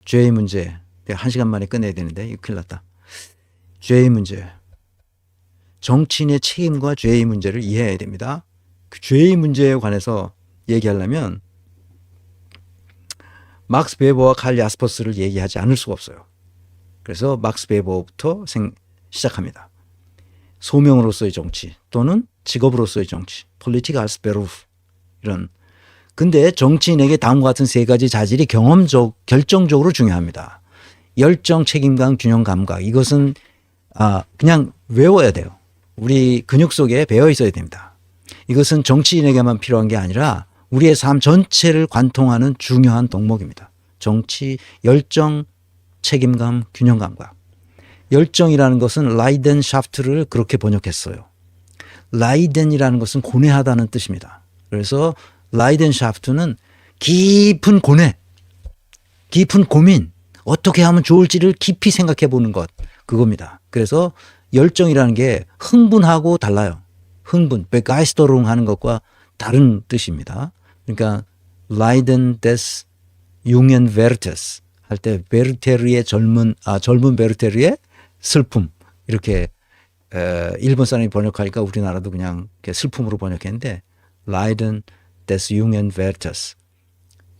죄의 문제. 내가 1시간 만에 끝내야 되는데 이거 큰일 났다. 죄의 문제. 정치인의 책임과 죄의 문제를 이해해야 됩니다. 그 죄의 문제에 관해서 얘기하려면 막스 베버와 칼 야스퍼스를 얘기하지 않을 수가 없어요. 그래서 막스 베버부터 시작합니다. 소명으로서의 정치 또는 직업으로서의 정치, Politik als Beruf 이런. 근데 정치인에게 다음과 같은 세 가지 자질이 결정적으로 중요합니다. 열정, 책임감, 균형 감각. 이것은 그냥 외워야 돼요. 우리 근육 속에 배어 있어야 됩니다. 이것은 정치인에게만 필요한 게 아니라 우리의 삶 전체를 관통하는 중요한 덕목입니다. 정치, 열정, 책임감, 균형 감각. 열정이라는 것은 라이덴샤프트를 그렇게 번역했어요. 라이덴이라는 것은 고뇌하다는 뜻입니다. 그래서 라이덴샤프트는 깊은 고뇌, 깊은 고민, 어떻게 하면 좋을지를 깊이 생각해 보는 것, 그겁니다. 그래서 열정이라는 게 흥분하고 달라요. 흥분, 베가이스터룽 하는 것과 다른 뜻입니다. 그러니까 라이덴 데스 융엔 베르테스 할 때 베르테르의 젊은 베르테르의 슬픔, 이렇게 일본 사람이 번역하니까 우리나라도 그냥 슬픔으로 번역했는데 라이덴 데스 융엔 베르테스,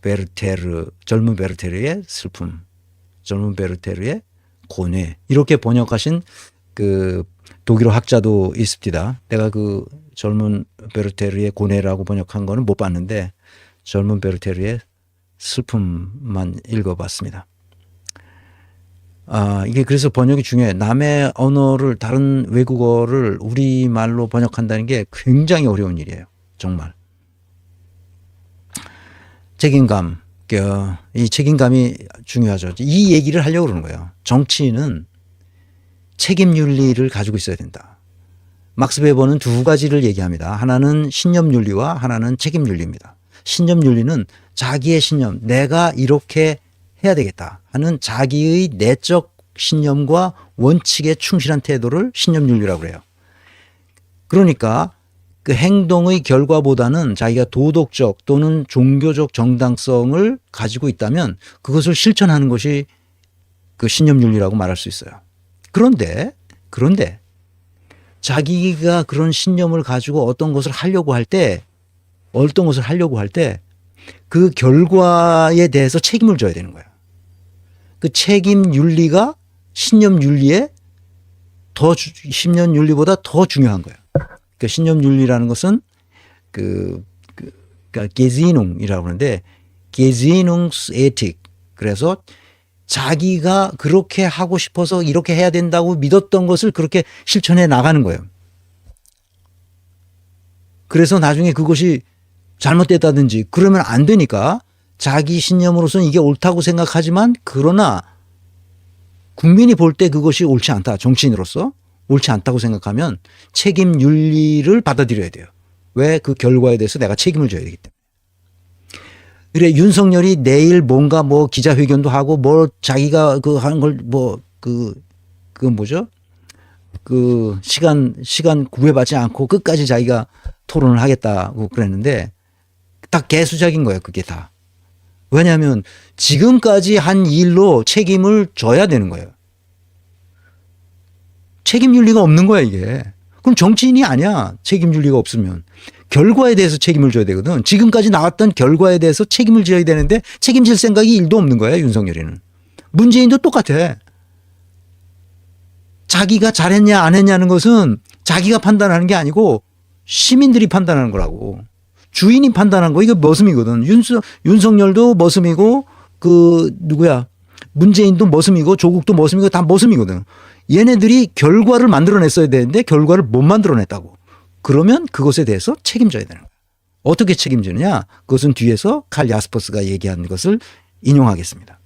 베르테르, 젊은 베르테르의 슬픔, 젊은 베르테르의 고뇌, 이렇게 번역하신 그 독일어 학자도 있습니다. 내가 그 젊은 베르테르의 고뇌라고 번역한 거는 못 봤는데 젊은 베르테르의 슬픔만 읽어봤습니다. 이게 그래서 번역이 중요해. 남의 언어를, 다른 외국어를 우리말로 번역한다는 게 굉장히 어려운 일이에요. 정말. 책임감. 이 책임감이 중요하죠. 이 얘기를 하려고 그러는 거예요. 정치인은 책임윤리를 가지고 있어야 된다. 막스 베버는 두 가지를 얘기합니다. 하나는 신념윤리와 하나는 책임윤리입니다. 신념윤리는 자기의 신념, 내가 이렇게 해야 되겠다 하는 자기의 내적 신념과 원칙에 충실한 태도를 신념윤리라고 그래요. 그러니까 그 행동의 결과보다는 자기가 도덕적 또는 종교적 정당성을 가지고 있다면 그것을 실천하는 것이 그 신념윤리라고 말할 수 있어요. 그런데 자기가 그런 신념을 가지고 어떤 것을 하려고 할 때 그 결과에 대해서 책임을 져야 되는 거예요. 그 책임 윤리가 신념 윤리보다 더 중요한 거예요. 그 신념 윤리라는 것은 그러니까 게지농이라고 하는데 게지농스에틱. 그래서 자기가 그렇게 하고 싶어서 이렇게 해야 된다고 믿었던 것을 그렇게 실천해 나가는 거예요. 그래서 나중에 그것이 잘못됐다든지 그러면 안 되니까 자기 신념으로서는 이게 옳다고 생각하지만 그러나 국민이 볼 때 그것이 옳지 않다. 정치인으로서 옳지 않다고 생각하면 책임 윤리를 받아들여야 돼요. 왜? 그 결과에 대해서 내가 책임을 져야 되기 때문에. 그래, 윤석열이 내일 뭔가 뭐 기자회견도 하고 뭐 자기가 그 하는 걸 뭐 뭐죠? 그 시간 구애받지 않고 끝까지 자기가 토론을 하겠다고 그랬는데 딱 개수작인 거예요. 그게 다. 왜냐하면 지금까지 한 일로 책임을 져야 되는 거예요. 책임윤리가 없는 거야 이게. 그럼 정치인이 아니야. 책임윤리가 없으면. 결과에 대해서 책임을 져야 되거든. 지금까지 나왔던 결과에 대해서 책임을 져야 되는데 책임질 생각이 1도 없는 거야 윤석열이는. 문재인도 똑같아. 자기가 잘했냐 안 했냐는 것은 자기가 판단하는 게 아니고 시민들이 판단하는 거라고. 주인이 판단한 거 이거 머슴이거든. 윤석열도 머슴이고 문재인도 머슴이고 조국도 머슴이고 다 머슴이거든. 얘네들이 결과를 만들어냈어야 되는데 결과를 못 만들어냈다고. 그러면 그것에 대해서 책임져야 되는 거야. 어떻게 책임지느냐? 그것은 뒤에서 칼 야스퍼스가 얘기한 것을 인용하겠습니다.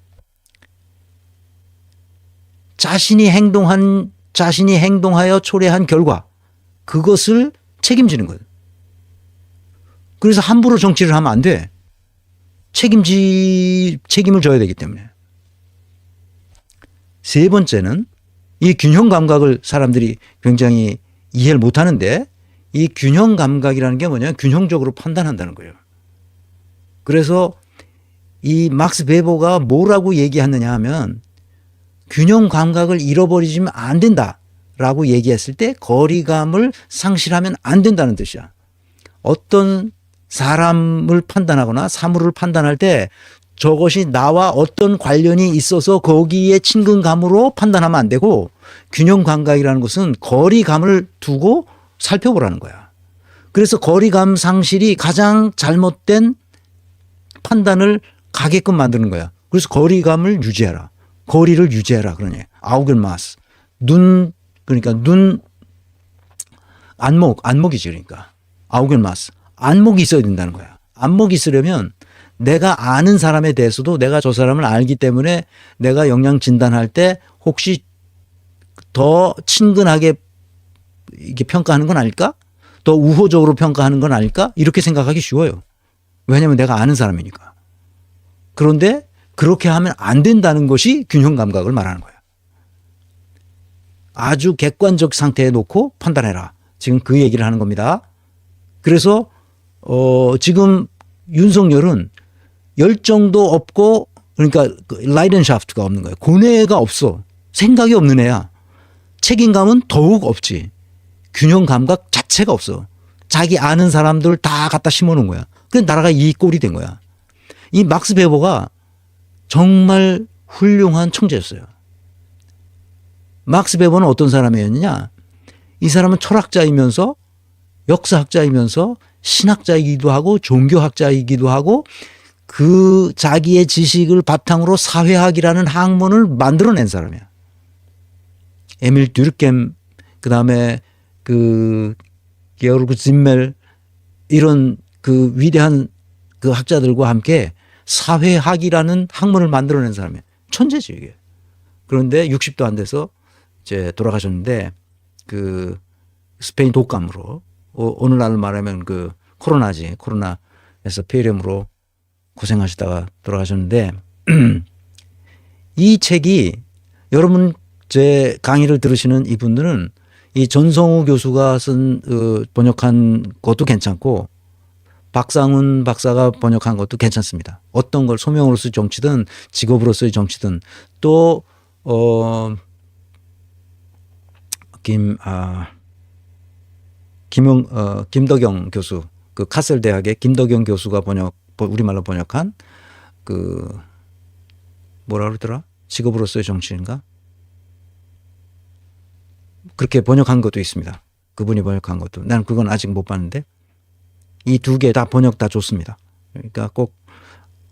자신이 행동하여 초래한 결과, 그것을 책임지는 거예요. 그래서 함부로 정치를 하면 안 돼. 책임을 져야 되기 때문에. 세 번째는 이 균형 감각을 사람들이 굉장히 이해를 못 하는데 이 균형 감각이라는 게 뭐냐면 균형적으로 판단한다는 거예요. 그래서 이 막스 베버가 뭐라고 얘기하느냐 하면 균형 감각을 잃어버리면 안 된다라고 얘기했을 때 거리감을 상실하면 안 된다는 뜻이야. 어떤 사람을 판단하거나 사물을 판단할 때 저것이 나와 어떤 관련이 있어서 거기에 친근감으로 판단하면 안 되고, 균형 감각이라는 것은 거리감을 두고 살펴보라는 거야. 그래서 거리감 상실이 가장 잘못된 판단을 가게끔 만드는 거야. 그래서 거리감을 유지해라. 거리를 유지해라. 그러니 아우겐마스. 그러니까 안목이지. 그러니까 아우겐마스. 안목이 있어야 된다는 거야. 안목이 있으려면 내가 아는 사람에 대해서도 내가 저 사람을 알기 때문에 내가 영양 진단할 때 혹시 더 친근하게 이게 평가하는 건 아닐까? 더 우호적으로 평가하는 건 아닐까? 이렇게 생각하기 쉬워요. 왜냐하면 내가 아는 사람이니까. 그런데 그렇게 하면 안 된다는 것이 균형 감각을 말하는 거야. 아주 객관적 상태에 놓고 판단해라. 지금 그 얘기를 하는 겁니다. 그래서 지금 윤석열은 열정도 없고, 그러니까 라이덴샤프트가 없는 거예요. 고뇌가 없어. 생각이 없는 애야. 책임감은 더욱 없지. 균형 감각 자체가 없어. 자기 아는 사람들 다 갖다 심어놓은 거야. 그래서 나라가 이 꼴이 된 거야. 이 막스 베버가 정말 훌륭한 총재였어요. 막스 베버는 어떤 사람이었느냐? 이 사람은 철학자이면서 역사학자이면서 신학자이기도 하고 종교학자이기도 하고 그 자기의 지식을 바탕으로 사회학이라는 학문을 만들어낸 사람이야. 에밀 듀르켐, 그 다음에 그 게오르그 짐멜, 이런 그 위대한 그 학자들과 함께 사회학이라는 학문을 만들어낸 사람이에요. 천재지 이게. 그런데 60도 안 돼서 이제 돌아가셨는데, 그 스페인 독감으로, 오늘날 말하면 그 코로나지, 코로나에서 폐렴으로 고생하시다가 돌아가셨는데, 이 책이, 여러분 제 강의를 들으시는 이분들은 이 전성우 교수가 쓴 번역한 것도 괜찮고 박상훈 박사가 번역한 것도 괜찮습니다. 어떤 걸 소명으로서의 정치든 직업으로서의 정치든, 또 김덕영 교수, 그 카셀 대학의 김덕영 교수가 우리말로 번역한 그 뭐라 그러더라? 직업으로서의 정치인가? 그렇게 번역한 것도 있습니다. 그분이 번역한 것도. 나는 그건 아직 못 봤는데 이 두 개 다 번역 다 좋습니다. 그러니까 꼭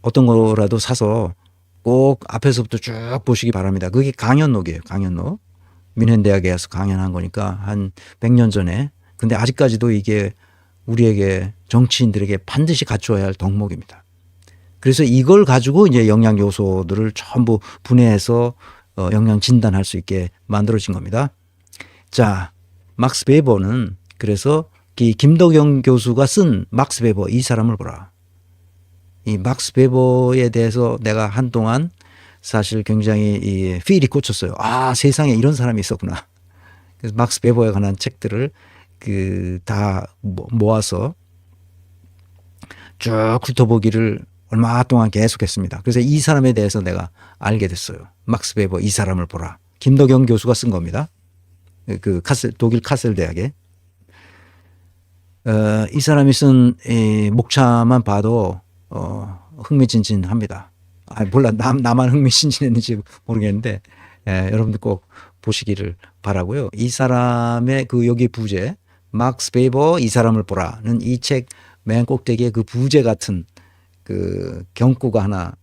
어떤 거라도 사서 꼭 앞에서부터 쭉 보시기 바랍니다. 그게 강연록이에요. 강연록. 뮌헨대학에서 강연한 거니까 한 100년 전에. 근데 아직까지도 이게 우리에게, 정치인들에게 반드시 갖추어야 할 덕목입니다. 그래서 이걸 가지고 이제 영양 요소들을 전부 분해해서 영양 진단할 수 있게 만들어진 겁니다. 자, 막스 베버는, 그래서 이 김덕영 교수가 쓴 막스 베버, 이 사람을 보라. 이 막스 베버에 대해서 내가 한동안 사실 굉장히 이 필이 꽂혔어요. 아, 세상에 이런 사람이 있었구나. 그래서 막스 베버에 관한 책들을 다 모아서 쭉 훑어보기를 얼마 동안 계속했습니다. 그래서 이 사람에 대해서 내가 알게 됐어요. 막스 베버, 이 사람을 보라. 김덕영 교수가 쓴 겁니다. 그 독일 카셀 대학에. 이 사람이 쓴 이 목차만 봐도 흥미진진합니다. 몰라, 나만 흥미진진했는지 모르겠는데, 여러분들 꼭 보시기를 바라고요. 이 사람의 여기 부제, 막스 베버 이 사람을 보라는 이 책 맨 꼭대기에 그 부제 같은 그 경구가 하나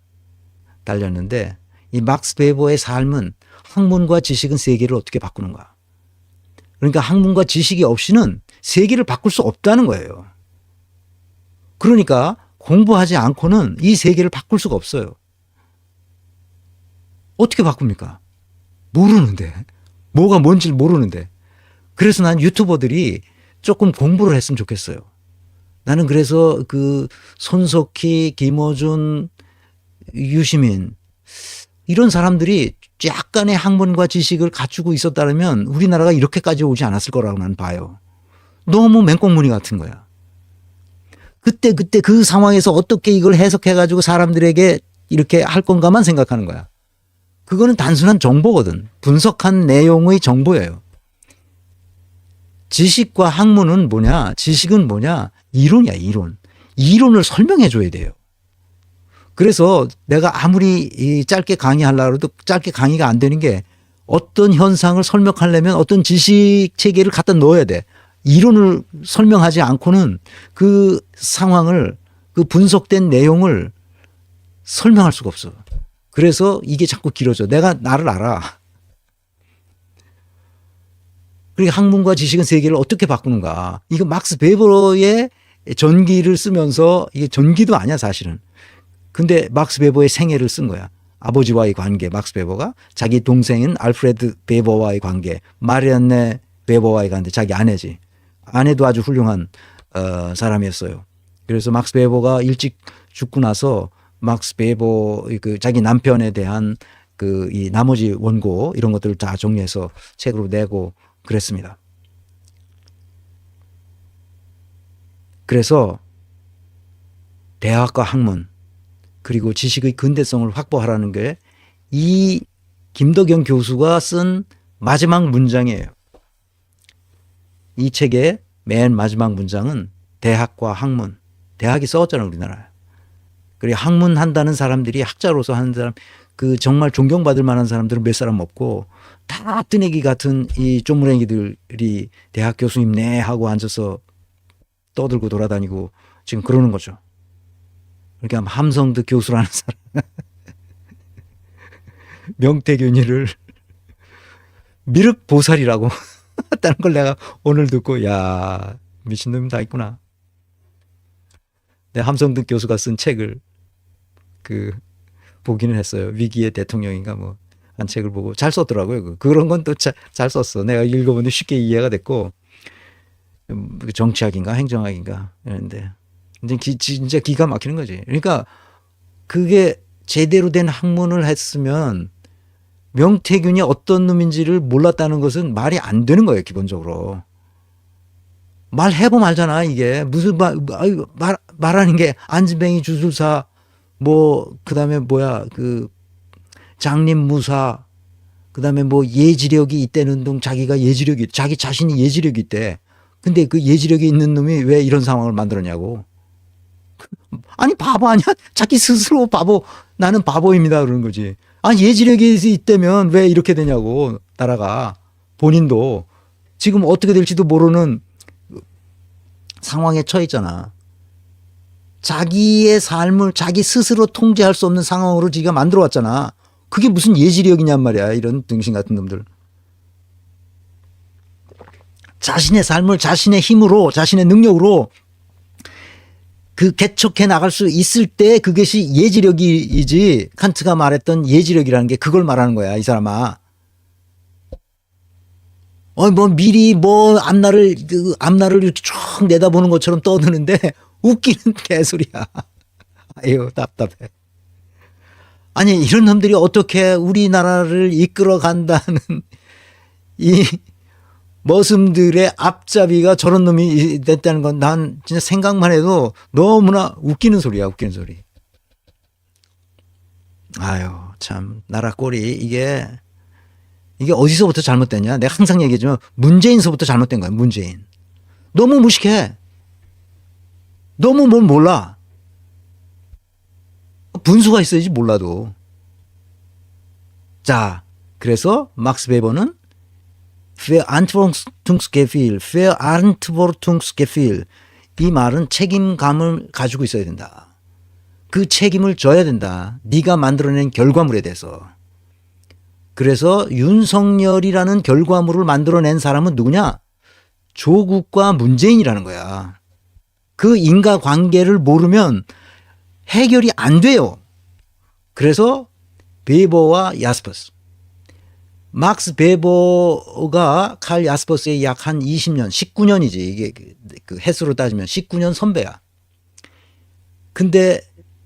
달렸는데, 이 막스 베버의 삶은 학문과 지식은 세계를 어떻게 바꾸는가. 그러니까 학문과 지식이 없이는 세계를 바꿀 수 없다는 거예요. 그러니까 공부하지 않고는 이 세계를 바꿀 수가 없어요. 어떻게 바꿉니까? 모르는데. 뭐가 뭔지를 모르는데. 그래서 난 유튜버들이 조금 공부를 했으면 좋겠어요. 나는 그래서 그 손석희, 김어준, 유시민, 이런 사람들이 약간의 학문과 지식을 갖추고 있었다면 우리나라가 이렇게까지 오지 않았을 거라고 난 봐요. 너무 맹꽁무니 같은 거야. 그때 그 상황에서 어떻게 이걸 해석해가지고 사람들에게 이렇게 할 건가만 생각하는 거야. 그거는 단순한 정보거든. 분석한 내용의 정보예요. 지식과 학문은 뭐냐? 지식은 뭐냐? 이론이야, 이론. 이론을 설명해 줘야 돼요. 그래서 내가 아무리 짧게 강의하려고 해도 짧게 강의가 안 되는 게 어떤 현상을 설명하려면 어떤 지식 체계를 갖다 넣어야 돼. 이론을 설명하지 않고는 그 상황을, 그 분석된 내용을 설명할 수가 없어. 그래서 이게 자꾸 길어져. 내가 나를 알아. 그리고 학문과 지식은 세계를 어떻게 바꾸는가. 이거 막스 베버의 전기를 쓰면서, 이게 전기도 아니야 사실은. 근데 막스 베버의 생애를 쓴 거야. 아버지와의 관계, 막스 베버가. 자기 동생인 알프레드 베버와의 관계, 마리안네 베버와의 관계, 자기 아내지. 아내도 아주 훌륭한 사람이었어요. 그래서 막스 베버가 일찍 죽고 나서 막스 베버 그 자기 남편에 대한 그 이 나머지 원고 이런 것들을 다 정리해서 책으로 내고 그랬습니다. 그래서 대학과 학문 그리고 지식의 근대성을 확보하라는 게 이 김덕영 교수가 쓴 마지막 문장이에요. 이 책의 맨 마지막 문장은 대학과 학문. 대학이 써왔잖아요, 우리나라에. 그리고 학문 한다는 사람들이 학자로서 하는 사람, 그 정말 존경받을 만한 사람들은 몇 사람 없고 다 뜨내기 같은 이 쪼무랭이들이 대학 교수님네 하고 앉아서 떠들고 돌아다니고 지금 그러는 거죠. 그러니까 함성득 교수라는 사람 명태균이를 미륵보살이라고 했다는 걸 내가 오늘 듣고 야 미친놈이 다 있구나. 내 함성득 교수가 쓴 책을 그 보기는 했어요. 위기의 대통령인가 뭐 한 책을 보고 잘 썼더라고요. 그런 건 또 잘 썼어. 내가 읽어보는데 쉽게 이해가 됐고 정치학인가 행정학인가 이랬는데 진짜 기가 막히는 거지. 그러니까 그게 제대로 된 학문을 했으면 명태균이 어떤 놈인지를 몰랐다는 것은 말이 안 되는 거예요. 기본적으로. 말해보면 알잖아. 이게 무슨 말하는 게 안진뱅이 주술사 뭐 그다음에 뭐야 그 장림무사 그다음에 뭐 예지력이 있다는 둥 자기가 예지력이 자기 자신이 예지력이 있대. 근데 그 예지력이 있는 놈이 왜 이런 상황을 만들었냐고. 아니 바보 아니야? 자기 스스로 바보 나는 바보입니다 그러는 거지. 아니 예지력이 있다면 왜 이렇게 되냐고. 나라가 본인도 지금 어떻게 될지도 모르는 상황에 처해 있잖아. 자기의 삶을 자기 스스로 통제할 수 없는 상황으로 지가 만들어 왔잖아. 그게 무슨 예지력이냔 말이야. 이런 등신 같은 놈들. 자신의 삶을 자신의 힘으로 자신의 능력으로 그 개척해 나갈 수 있을 때 그것이 예지력이지. 칸트가 말했던 예지력이라는 게 그걸 말하는 거야. 이 사람아. 뭐 미리 뭐 앞날을 이렇게 쭉 내다보는 것처럼 떠드는데 웃기는 개소리야. 아유 답답해. 아니 이런 놈들이 어떻게 우리나라를 이끌어 간다는 이 머슴들의 앞잡이가 저런 놈이 됐다는 건 난 진짜 생각만 해도 너무나 웃기는 소리야. 웃기는 소리. 아유 참 나라 꼴이 이게 어디서부터 잘못됐냐. 내가 항상 얘기하지만 문재인서부터 잘못된 거야. 문재인. 너무 무식해. 너무 뭘 몰라. 분수가 있어야지 몰라도. 자, 그래서 막스 베버는 Verantwortungsgefühl, Verantwortungsgefühl 이 말은 책임감을 가지고 있어야 된다. 그 책임을 져야 된다. 네가 만들어낸 결과물에 대해서. 그래서 윤석열이라는 결과물을 만들어낸 사람은 누구냐? 조국과 문재인이라는 거야. 그 인과관계를 모르면 해결이 안 돼요. 그래서 베버와 야스퍼스. 막스 베버가 칼 야스퍼스의 약 한 20년, 19년이지. 이게 그 횟수로 따지면 19년 선배야. 근데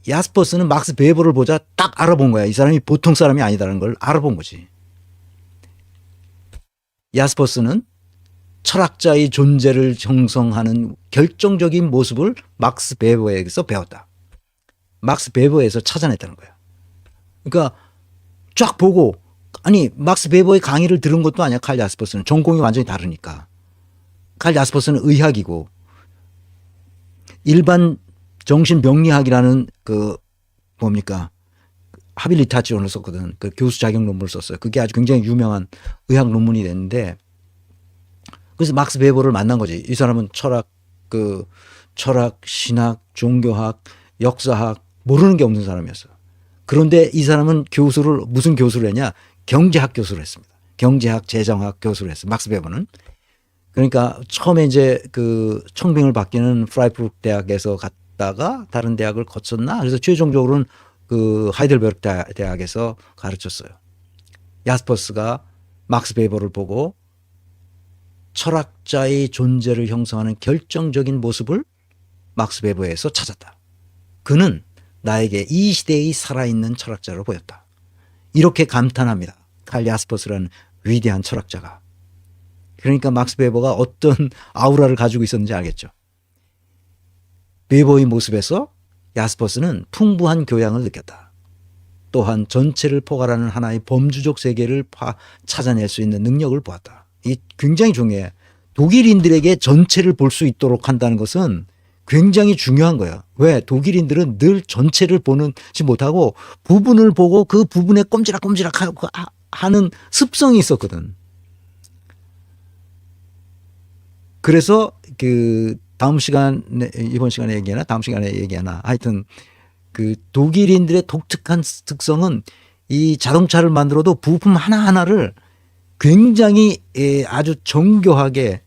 야스퍼스는 막스 베버를 보자 딱 알아본 거야. 이 사람이 보통 사람이 아니다라는 걸 알아본 거지. 야스퍼스는 철학자의 존재를 형성하는 결정적인 모습을 막스 베버에게서 배웠다. 막스 베버에서 찾아냈다는 거야. 그러니까 쫙 보고 아니 막스 베버의 강의를 들은 것도 아니야. 칼 야스퍼스는 전공이 완전히 다르니까. 칼 야스퍼스는 의학이고 일반 정신병리학이라는 그 뭡니까 하빌리타치온을 썼거든. 그 교수 자격 논문을 썼어요. 그게 아주 굉장히 유명한 의학 논문이 됐는데 그래서 막스 베버를 만난 거지. 이 사람은 철학, 신학, 종교학, 역사학 모르는 게 없는 사람이었어요. 그런데 이 사람은 교수를 무슨 교수를 했냐? 경제학 교수를 했습니다. 경제학, 재정학 교수를 했어요. 막스 베버는. 그러니까 처음에 이제 그 청빙을 받기는 프라이부르크 대학에서 갔다가 다른 대학을 거쳤나? 그래서 최종적으로는 그 하이델베르크 대학에서 가르쳤어요. 야스퍼스가 막스 베버를 보고 철학자의 존재를 형성하는 결정적인 모습을 막스 베버에서 찾았다. 그는 나에게 이 시대의 살아있는 철학자로 보였다. 이렇게 감탄합니다. 칼 야스퍼스라는 위대한 철학자가. 그러니까 막스 베버가 어떤 아우라를 가지고 있었는지 알겠죠. 베버의 모습에서 야스퍼스는 풍부한 교양을 느꼈다. 또한 전체를 포괄하는 하나의 범주적 세계를 찾아낼 수 있는 능력을 보았다. 이게 굉장히 중요해. 독일인들에게 전체를 볼 수 있도록 한다는 것은 굉장히 중요한 거야. 왜? 독일인들은 늘 전체를 보지 못하고 부분을 보고 그 부분에 꼼지락꼼지락 하는 습성이 있었거든. 그래서 그 다음 시간에 이번 시간에 얘기하나 다음 시간에 얘기하나 하여튼 그 독일인들의 독특한 특성은 이 자동차를 만들어도 부품 하나하나를 굉장히 아주 정교하게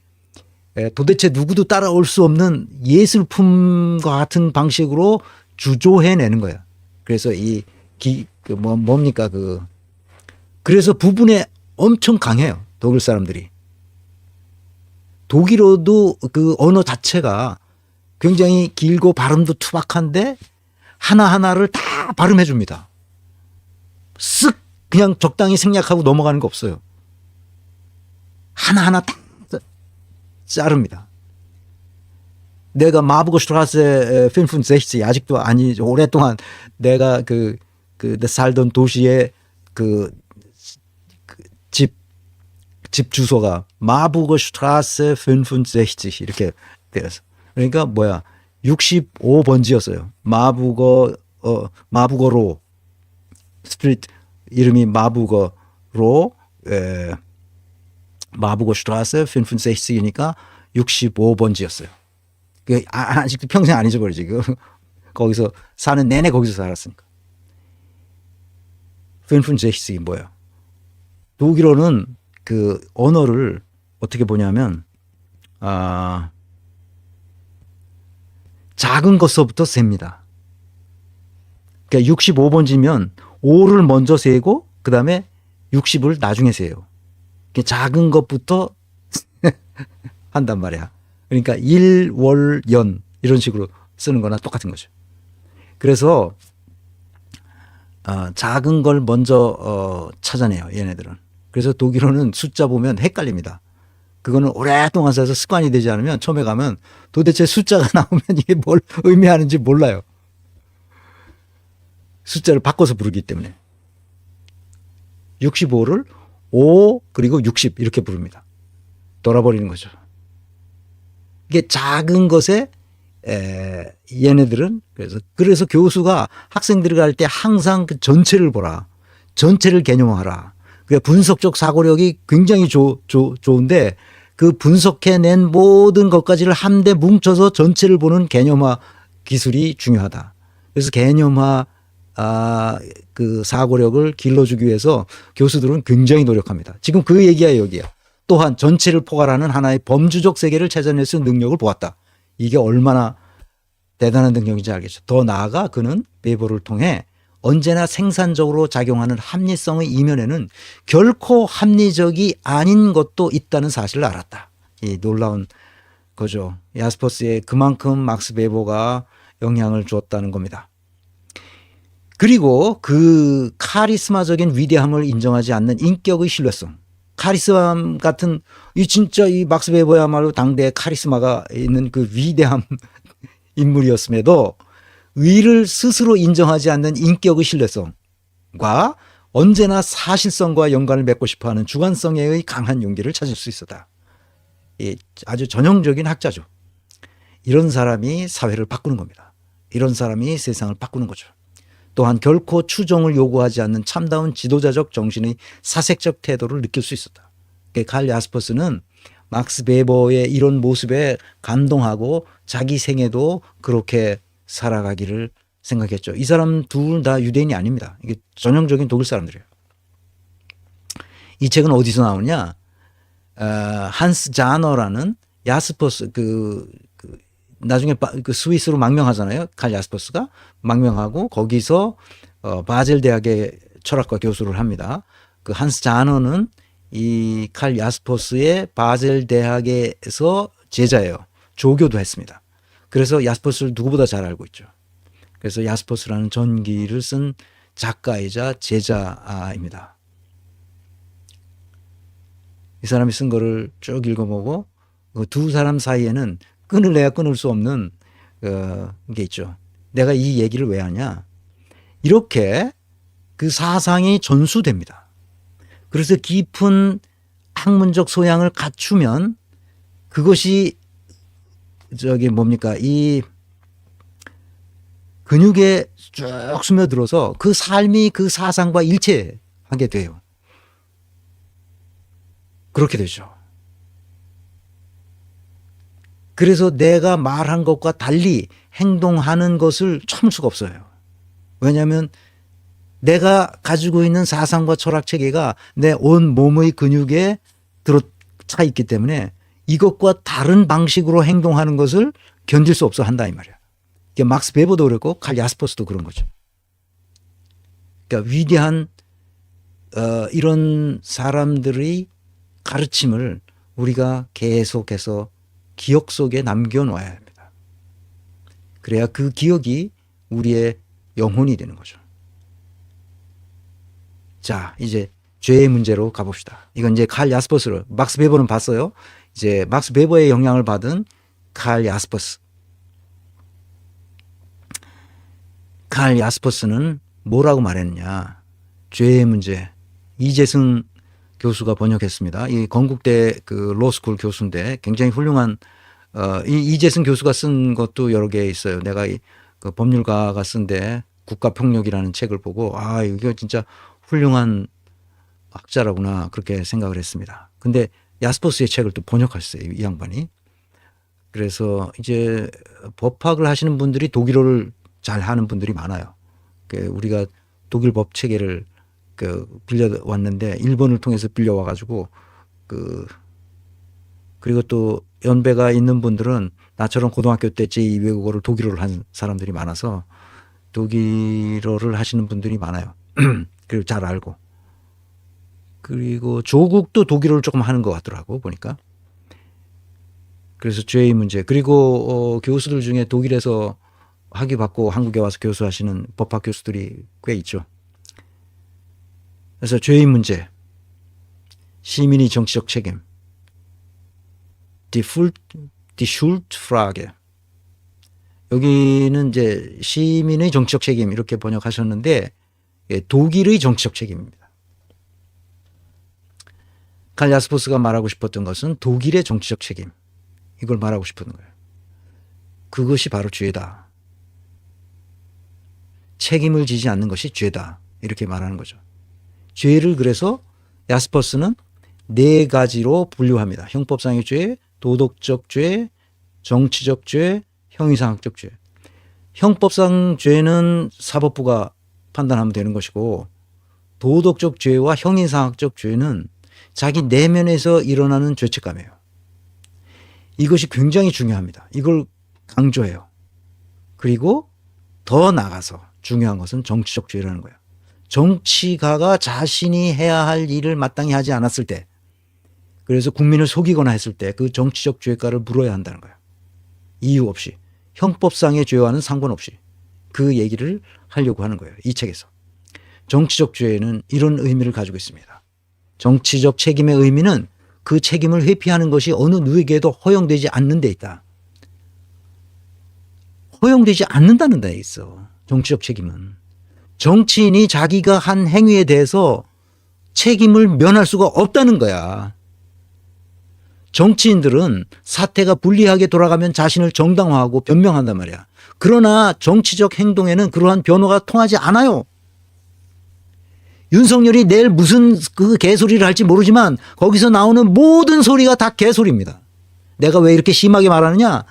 도대체 누구도 따라올 수 없는 예술품과 같은 방식으로 주조해내는 거야. 그래서 그래서 부분에 엄청 강해요. 독일 사람들이. 독일어도 그 언어 자체가 굉장히 길고 발음도 투박한데 하나하나를 다 발음해 줍니다. 쓱 그냥 적당히 생략하고 넘어가는 거 없어요. 하나하나 다 자릅니다. 내가 마부거 슈트라세 65 아직도 아니 오랫동안 내가 살던 도시의 집 주소가 마부거 슈트라세 65 이렇게 되어서 그러니까 뭐야 65번지였어요. 마부거로 스트리트 이름이 마부거로 마부거 슈트라세 65이니까 65번지였어요. 아직도 평생 안 잊어버리지. 거기서 사는 내내 거기서 살았으니까. 65이 뭐야? 독일어는 그 언어를 어떻게 보냐면 작은 것서부터 셉니다. 그러니까 65번지면 5를 먼저 세고 그 다음에 60을 나중에 세요. 작은 것부터 한단 말이야. 그러니까 일, 월, 연 이런 식으로 쓰는 거나 똑같은 거죠. 그래서 작은 걸 먼저 찾아내요. 얘네들은. 그래서 독일어는 숫자 보면 헷갈립니다. 그거는 오랫동안 써서 습관이 되지 않으면 처음에 가면 도대체 숫자가 나오면 이게 뭘 의미하는지 몰라요. 숫자를 바꿔서 부르기 때문에. 65를 5 그리고 60 이렇게 부릅니다. 돌아버리는 거죠. 이게 작은 것에 얘네들은 그래서 교수가 학생들이 갈 때 항상 그 전체를 보라. 전체를 개념화하라. 분석적 사고력이 굉장히 좋은데 그 분석해낸 모든 것까지를 한데 뭉쳐서 전체를 보는 개념화 기술이 중요하다. 그래서 개념화 그 사고력을 길러주기 위해서 교수들은 굉장히 노력합니다. 지금 그 얘기야 여기야. 또한 전체를 포괄하는 하나의 범주적 세계를 찾아낼 수 있는 능력을 보았다. 이게 얼마나 대단한 능력인지 알겠죠. 더 나아가 그는 베버를 통해 언제나 생산적으로 작용하는 합리성의 이면에는 결코 합리적이 아닌 것도 있다는 사실을 알았다. 이 놀라운 거죠. 야스퍼스에 그만큼 막스 베버가 영향을 주었다는 겁니다. 그리고 그 카리스마적인 위대함을 인정하지 않는 인격의 신뢰성. 카리스마 같은 진짜 이 막스 베버야말로 당대의 카리스마가 있는 그 위대한 인물이었음에도 위를 스스로 인정하지 않는 인격의 신뢰성. 과 언제나 사실성과 연관을 맺고 싶어하는 주관성의 강한 용기를 찾을 수 있었다. 아주 전형적인 학자죠. 이런 사람이 사회를 바꾸는 겁니다. 이런 사람이 세상을 바꾸는 거죠. 또한 결코 추종을 요구하지 않는 참다운 지도자적 정신의 사색적 태도를 느낄 수 있었다. 칼 야스퍼스는 막스 베버의 이런 모습에 감동하고 자기 생애도 그렇게 살아가기를 생각했죠. 이 사람 둘 다 유대인이 아닙니다. 이게 전형적인 독일 사람들이에요. 이 책은 어디서 나오냐? 한스 자너라는 야스퍼스 나중에 그 스위스로 망명하잖아요. 칼 야스퍼스가 망명하고 거기서 바젤 대학의 철학과 교수를 합니다. 그 한스 자너는 이 칼 야스퍼스의 바젤 대학에서 제자예요. 조교도 했습니다. 그래서 야스퍼스를 누구보다 잘 알고 있죠. 그래서 야스퍼스라는 전기를 쓴 작가이자 제자입니다. 이 사람이 쓴 거를 쭉 읽어보고 그 두 사람 사이에는 끊을래야 끊을 수 없는 게 있죠. 내가 이 얘기를 왜 하냐. 이렇게 그 사상이 전수됩니다. 그래서 깊은 학문적 소양을 갖추면 그것이 이 근육에 쭉 스며들어서 그 삶이 그 사상과 일체하게 돼요. 그렇게 되죠. 그래서 내가 말한 것과 달리 행동하는 것을 참을 수가 없어요. 왜냐하면 내가 가지고 있는 사상과 철학 체계가 내 온 몸의 근육에 들어차 있기 때문에 이것과 다른 방식으로 행동하는 것을 견딜 수 없어 한다 이 말이야. 그러니까 막스 베버도 그랬고 칼 야스퍼스도 그런 거죠. 그러니까 위대한 이런 사람들의 가르침을 우리가 계속해서 기억 속에 남겨놓아야 합니다. 그래야 그 기억이 우리의 영혼이 되는 거죠. 자, 이제 죄의 문제로 가봅시다. 이건 이제 칼 야스퍼스로, 막스 베버는 봤어요. 이제 막스 베버의 영향을 받은 칼 야스퍼스. 칼 야스퍼스는 뭐라고 말했느냐. 죄의 문제. 이재승 교수가 번역했습니다. 이 건국대 그 로스쿨 교수인데 굉장히 훌륭한 이재승 교수가 쓴 것도 여러 개 있어요. 내가 그 법률가가 쓴데 국가폭력이라는 책을 보고 이거 진짜 훌륭한 학자라구나 그렇게 생각을 했습니다. 근데 야스퍼스의 책을 또 번역했어요. 이 양반이. 그래서 이제 법학을 하시는 분들이 독일어를 잘 하는 분들이 많아요. 우리가 독일 법 체계를 빌려왔는데 일본을 통해서 빌려와가지고 그리고 또 연배가 있는 분들은 나처럼 고등학교 때 제2외국어를 독일어를 한 사람들이 많아서 독일어를 하시는 분들이 많아요. 그리고 잘 알고. 그리고 조국도 독일어를 조금 하는 것 같더라고 보니까. 그래서 죄의 문제. 그리고 교수들 중에 독일에서 학위 받고 한국에 와서 교수하시는 법학 교수들이 꽤 있죠. 그래서 죄의 문제, 시민의 정치적 책임, die Schuldfrage. 여기는 이제 시민의 정치적 책임 이렇게 번역하셨는데 독일의 정치적 책임입니다. 칼 야스퍼스가 말하고 싶었던 것은 독일의 정치적 책임. 이걸 말하고 싶은 거예요. 그것이 바로 죄다. 책임을 지지 않는 것이 죄다. 이렇게 말하는 거죠. 죄를 그래서 야스퍼스는 4가지로 분류합니다. 형법상의 죄, 도덕적 죄, 정치적 죄, 형이상학적 죄. 형법상 죄는 사법부가 판단하면 되는 것이고 도덕적 죄와 형이상학적 죄는 자기 내면에서 일어나는 죄책감이에요. 이것이 굉장히 중요합니다. 이걸 강조해요. 그리고 더 나아가서 중요한 것은 정치적 죄라는 거예요. 정치가가 자신이 해야 할 일을 마땅히 하지 않았을 때, 그래서 국민을 속이거나 했을 때 그 정치적 죄가를 물어야 한다는 거예요. 이유 없이. 형법상의 죄와는 상관없이 그 얘기를 하려고 하는 거예요. 이 책에서. 정치적 죄는 이런 의미를 가지고 있습니다. 정치적 책임의 의미는 그 책임을 회피하는 것이 어느 누구에게도 허용되지 않는 데 있다. 허용되지 않는다는 데 있어. 정치적 책임은. 정치인이 자기가 한 행위에 대해서 책임을 면할 수가 없다는 거야. 정치인들은 사태가 불리하게 돌아가면 자신을 정당화하고 변명한단 말이야. 그러나 정치적 행동에는 그러한 변호가 통하지 않아요. 윤석열이 내일 무슨 그 개소리를 할지 모르지만 거기서 나오는 모든 소리가 다 개소리입니다. 내가 왜 이렇게 심하게 말하느냐?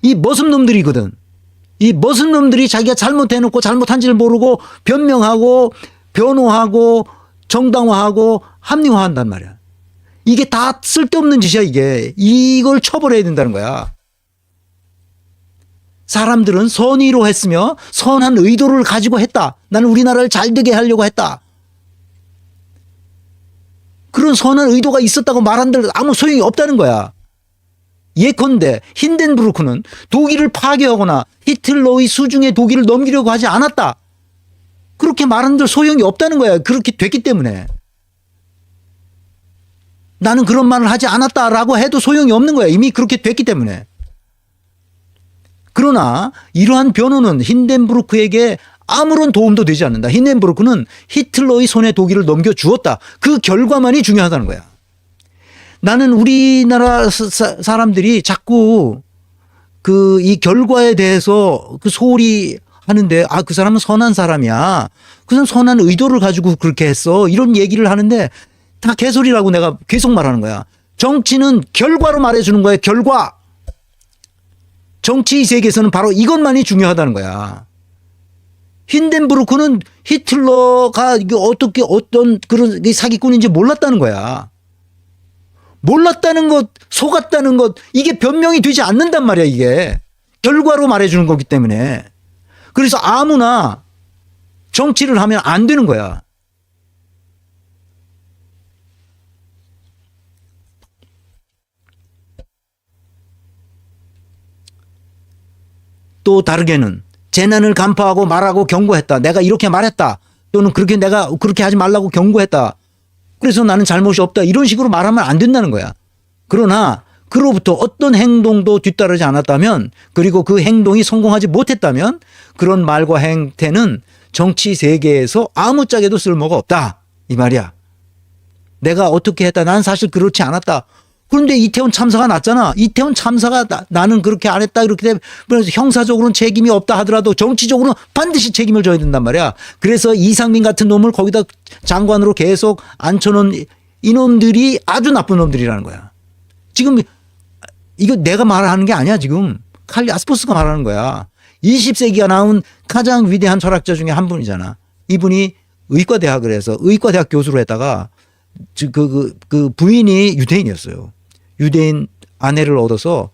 이 머슴놈들이거든. 이 머슴놈들이 자기가 잘못해놓고 잘못한지를 모르고 변명하고 변호하고 정당화하고 합리화한단 말이야. 이게 다 쓸데없는 짓이야 이게. 이걸 처벌해야 된다는 거야. 사람들은 선의로 했으며 선한 의도를 가지고 했다. 나는 우리나라를 잘 되게 하려고 했다. 그런 선한 의도가 있었다고 말한들 아무 소용이 없다는 거야. 예컨대 힌덴부르크는 독일을 파괴하거나 히틀러의 수중에 독일을 넘기려고 하지 않았다. 그렇게 말한들 소용이 없다는 거야. 그렇게 됐기 때문에. 나는 그런 말을 하지 않았다라고 해도 소용이 없는 거야. 이미 그렇게 됐기 때문에. 그러나 이러한 변호는 힌덴부르크에게 아무런 도움도 되지 않는다. 힌덴부르크는 히틀러의 손에 독일을 넘겨주었다. 그 결과만이 중요하다는 거야. 나는 우리나라 사람들이 자꾸 이 결과에 대해서 그 소홀히 하는데, 그 사람은 선한 사람이야. 그 사람 선한 의도를 가지고 그렇게 했어. 이런 얘기를 하는데 다 개소리라고 내가 계속 말하는 거야. 정치는 결과로 말해주는 거야. 결과. 정치 세계에서는 바로 이것만이 중요하다는 거야. 힌덴부르크는 히틀러가 어떻게 어떤 그런 사기꾼인지 몰랐다는 거야. 몰랐다는 것, 속았다는 것, 이게 변명이 되지 않는단 말이야, 이게. 결과로 말해주는 거기 때문에. 그래서 아무나 정치를 하면 안 되는 거야. 또 다르게는 재난을 간파하고 말하고 경고했다. 내가 이렇게 말했다. 또는 내가 그렇게 하지 말라고 경고했다. 그래서 나는 잘못이 없다. 이런 식으로 말하면 안 된다는 거야. 그러나 그로부터 어떤 행동도 뒤따르지 않았다면, 그리고 그 행동이 성공하지 못했다면 그런 말과 행태는 정치 세계에서 아무짝에도 쓸모가 없다. 이 말이야. 내가 어떻게 했다. 난 사실 그렇지 않았다. 그런데 이태원 참사가 났잖아. 이태원 참사가 나는 그렇게 안 했다. 이렇게 되면 형사적으로는 책임이 없다 하더라도 정치적으로는 반드시 책임을 져야 된단 말이야. 그래서 이상민 같은 놈을 거기다 장관으로 계속 앉혀놓은 이놈들이 아주 나쁜 놈들이라는 거야. 지금 이거 내가 말하는 게 아니야. 지금 칼 야스퍼스가 말하는 거야. 20세기가 나온 가장 위대한 철학자 중에 한 분이잖아. 이분이 의과대학을 해서 의과대학 교수로 했다가 그 부인이 유대인이었어요. 유대인 아내를 얻어서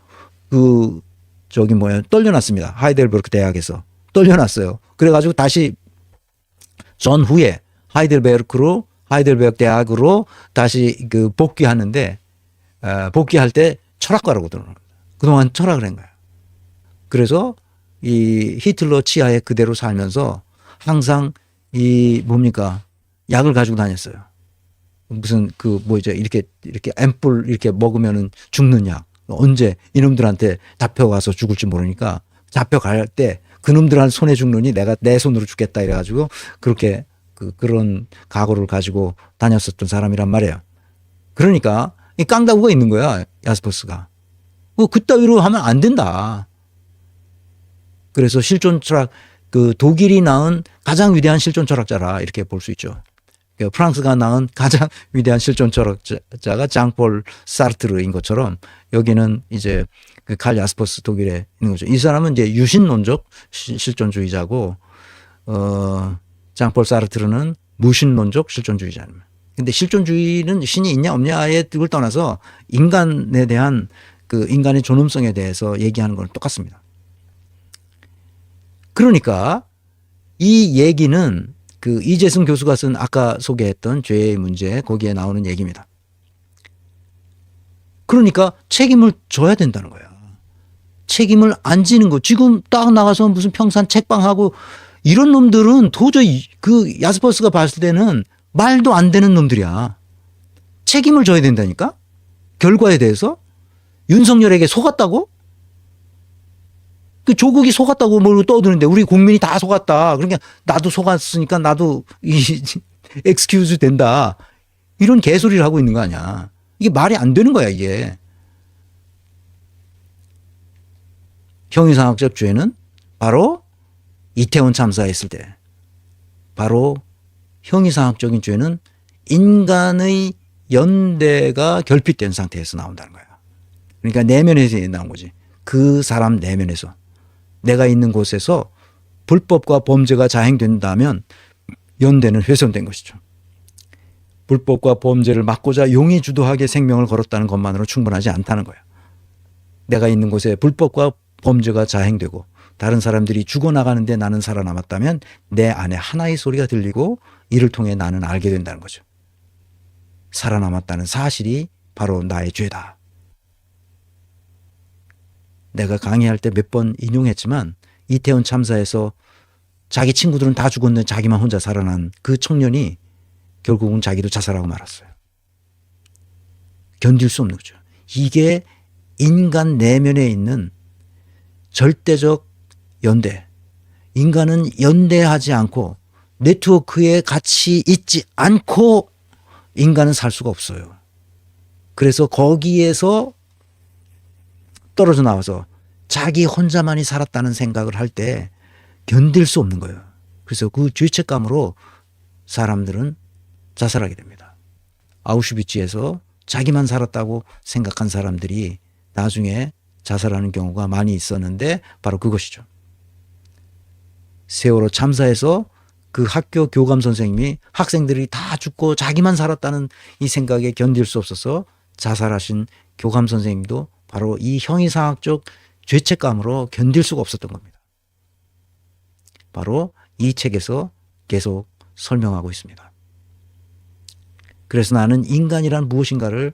떨려놨습니다. 하이델베르크 대학에서 떨려놨어요. 그래가지고 다시 전후에 하이델베르크 대학으로 다시 복귀하는데, 복귀할 때 철학과라고 들어요. 그동안 철학을 한 거야. 그래서 이 히틀러 치하에 그대로 살면서 항상 약을 가지고 다녔어요. 무슨 이렇게 앰플 이렇게 먹으면은 죽는 약. 언제 이놈들한테 잡혀가서 죽을지 모르니까 잡혀갈 때 그놈들한테 손에 죽느니 내가 내 손으로 죽겠다 이래가지고 그렇게 그런 각오를 가지고 다녔었던 사람이란 말이에요. 그러니까 이 깡다구가 있는 거야, 야스퍼스가. 그따위로 하면 안 된다. 그래서 실존 철학, 독일이 낳은 가장 위대한 실존 철학자라 이렇게 볼 수 있죠. 프랑스가 낳은 가장 위대한 실존 철학자가 장폴 사르트르인 것처럼 여기는 이제 칼 야스퍼스 독일에 있는 거죠. 이 사람은 이제 유신론적 실존주의자고, 장폴 사르트르는 무신론적 실존주의자입니다. 근데 실존주의는 신이 있냐 없냐의 뜻을 떠나서 인간에 대한 인간의 존엄성에 대해서 얘기하는 건 똑같습니다. 그러니까 이 얘기는 이재승 교수가 쓴 아까 소개했던 죄의 문제, 거기에 나오는 얘기입니다. 그러니까 책임을 져야 된다는 거야. 책임을 안 지는 거. 지금 딱 나가서 무슨 평산 책방하고 이런 놈들은 도저히 야스퍼스가 봤을 때는 말도 안 되는 놈들이야. 책임을 져야 된다니까? 결과에 대해서? 윤석열에게 속았다고? 그 조국이 속았다고 뭘 떠드는데 우리 국민이 다 속았다. 그러니까 나도 속았으니까 나도 이 엑스큐즈 된다. 이런 개소리를 하고 있는 거 아니야. 이게 말이 안 되는 거야, 이게. 형이상학적 죄는 바로 이태원 참사했을 때 바로 형이상학적인 죄는 인간의 연대가 결핍된 상태에서 나온다는 거야. 그러니까 내면에서 나온 거지. 그 사람 내면에서. 내가 있는 곳에서 불법과 범죄가 자행된다면 연대는 훼손된 것이죠. 불법과 범죄를 막고자 용의 주도하게 생명을 걸었다는 것만으로 충분하지 않다는 거야. 내가 있는 곳에 불법과 범죄가 자행되고 다른 사람들이 죽어나가는데 나는 살아남았다면 내 안에 하나의 소리가 들리고 이를 통해 나는 알게 된다는 거죠. 살아남았다는 사실이 바로 나의 죄다. 내가 강의할 때 몇 번 인용했지만 이태원 참사에서 자기 친구들은 다 죽었는데 자기만 혼자 살아난 그 청년이 결국은 자기도 자살하고 말았어요. 견딜 수 없는 거죠. 이게 인간 내면에 있는 절대적 연대. 인간은 연대하지 않고 네트워크에 같이 있지 않고 인간은 살 수가 없어요. 그래서 거기에서 떨어져 나와서 자기 혼자만이 살았다는 생각을 할 때 견딜 수 없는 거예요. 그래서 그 죄책감으로 사람들은 자살하게 됩니다. 아우슈비츠에서 자기만 살았다고 생각한 사람들이 나중에 자살하는 경우가 많이 있었는데 바로 그것이죠. 세월호 참사에서 그 학교 교감 선생님이 학생들이 다 죽고 자기만 살았다는 이 생각에 견딜 수 없어서 자살하신 교감 선생님도 바로 이 형이상학적 죄책감으로 견딜 수가 없었던 겁니다. 바로 이 책에서 계속 설명하고 있습니다. 그래서 나는 인간이란 무엇인가를